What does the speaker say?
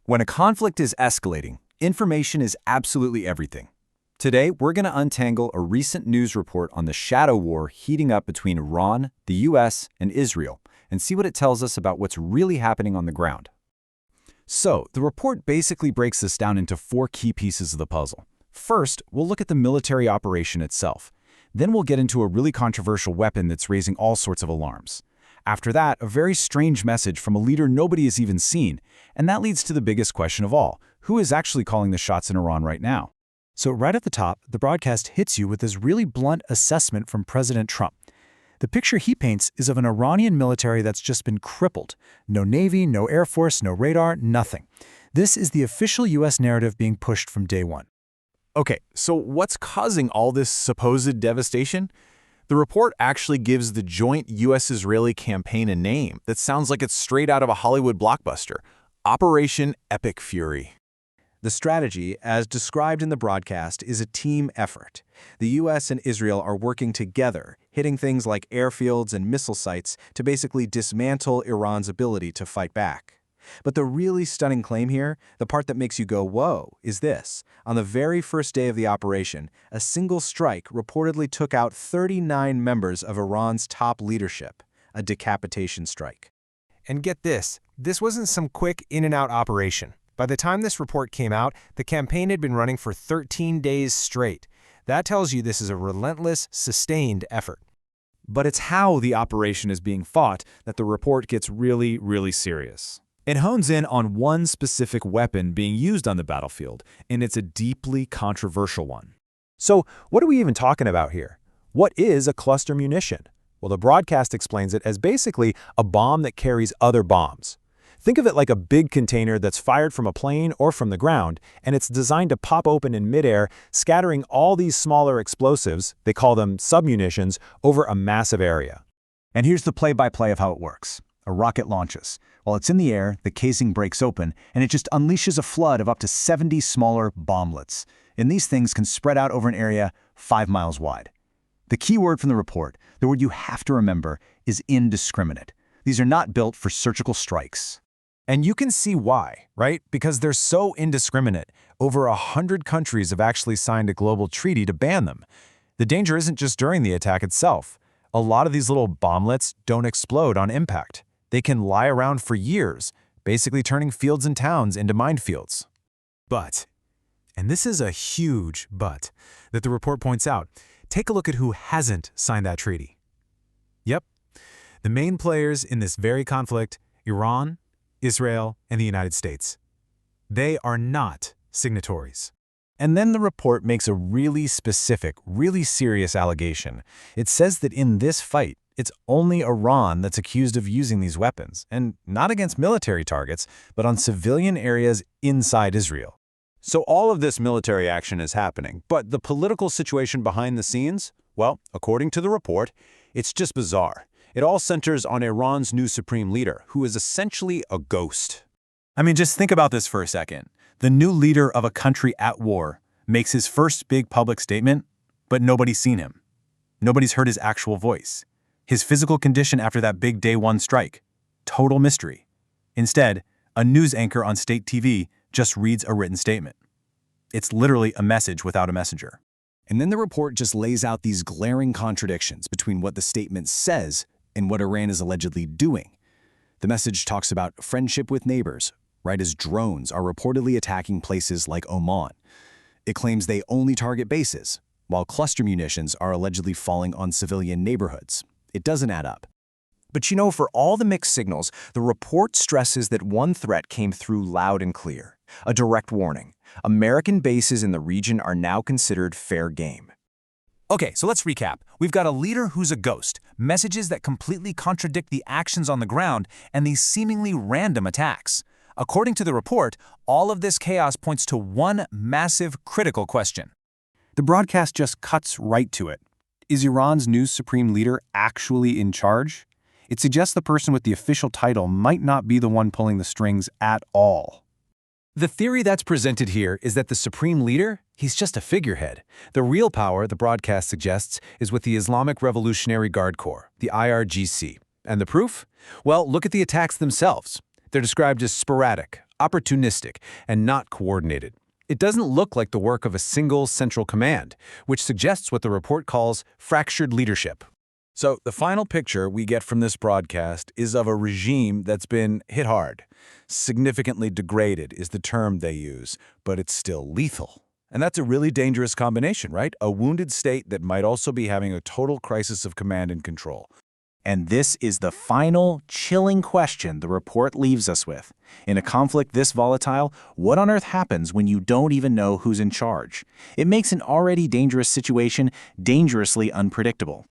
When a conflict is escalating, information is absolutely everything. Today, we're going to untangle a recent news report on the shadow war heating up between Iran, the US, and Israel, and see what it tells us about what's really happening on the ground. So, the report basically breaks this down into 4 key pieces of the puzzle. First, we'll look at the military operation itself. Then we'll get into a really controversial weapon that's raising all sorts of alarms. After that, a very strange message from a leader nobody has even seen, and that leads to the biggest question of all: who is actually calling the shots in Iran right now? So right at the top, the broadcast hits you with this really blunt assessment from President Trump. The picture he paints is of an Iranian military that's just been crippled. No navy, no air force, no radar, nothing. This is the official U.S. narrative being pushed from day one. Okay, so what's causing all this supposed devastation? The report actually gives the joint U.S.-Israeli campaign a name that sounds like it's straight out of a Hollywood blockbuster: Operation Epic Fury. The strategy, as described in the broadcast, is a team effort. The U.S. and Israel are working together, hitting things like airfields and missile sites to basically dismantle Iran's ability to fight back. But the really stunning claim here, the part that makes you go, whoa, is this. On the very first day of the operation, a single strike reportedly took out 39 members of Iran's top leadership, a decapitation strike. And get this wasn't some quick in-and-out operation. By the time this report came out, the campaign had been running for 13 days straight. That tells you this is a relentless, sustained effort. But it's how the operation is being fought that the report gets really, really serious. It hones in on one specific weapon being used on the battlefield, and it's a deeply controversial one. So, what are we even talking about here? What is a cluster munition? Well, the broadcast explains it as basically a bomb that carries other bombs. Think of it like a big container that's fired from a plane or from the ground, and it's designed to pop open in midair, scattering all these smaller explosives, they call them submunitions, over a massive area. And here's the play-by-play of how it works. A rocket launches. While it's in the air, the casing breaks open, and it just unleashes a flood of up to 70 smaller bomblets. And these things can spread out over an area 5 miles wide. The key word from the report, the word you have to remember, is indiscriminate. These are not built for surgical strikes. And you can see why, right? Because they're so indiscriminate. Over 100 countries have actually signed a global treaty to ban them. The danger isn't just during the attack itself. A lot of these little bomblets don't explode on impact. They can lie around for years, basically turning fields and towns into minefields. But, and this is a huge but, that the report points out, take a look at who hasn't signed that treaty. Yep, the main players in this very conflict: Iran, Israel, and the United States. They are not signatories. And then the report makes a really specific, really serious allegation. It says that in this fight, it's only Iran that's accused of using these weapons, and not against military targets, but on civilian areas inside Israel. So all of this military action is happening, but the political situation behind the scenes, well, according to the report, it's just bizarre. It all centers on Iran's new supreme leader, who is essentially a ghost. I mean, just think about this for a second. The new leader of a country at war makes his first big public statement, but nobody's seen him. Nobody's heard his actual voice. His physical condition after that big day one strike, total mystery. Instead, a news anchor on state TV just reads a written statement. It's literally a message without a messenger. And then the report just lays out these glaring contradictions between what the statement says and what Iran is allegedly doing. The message talks about friendship with neighbors, right as drones are reportedly attacking places like Oman. It claims they only target bases, while cluster munitions are allegedly falling on civilian neighborhoods. It doesn't add up. But you know, for all the mixed signals, the report stresses that one threat came through loud and clear: a direct warning. American bases in the region are now considered fair game. Okay, so let's recap. We've got a leader who's a ghost, messages that completely contradict the actions on the ground, and these seemingly random attacks. According to the report, all of this chaos points to one massive, critical question. The broadcast just cuts right to it. Is Iran's new supreme leader actually in charge? It suggests the person with the official title might not be the one pulling the strings at all. The theory that's presented here is that the supreme leader, he's just a figurehead. The real power, the broadcast suggests, is with the Islamic Revolutionary Guard Corps, the IRGC. And the proof? Well, look at the attacks themselves. They're described as sporadic, opportunistic, and not coordinated. It doesn't look like the work of a single central command, which suggests what the report calls fractured leadership. So the final picture we get from this broadcast is of a regime that's been hit hard. Significantly degraded is the term they use, but it's still lethal. And that's a really dangerous combination, right? A wounded state that might also be having a total crisis of command and control. And this is the final, chilling question the report leaves us with. In a conflict this volatile, what on earth happens when you don't even know who's in charge? It makes an already dangerous situation dangerously unpredictable.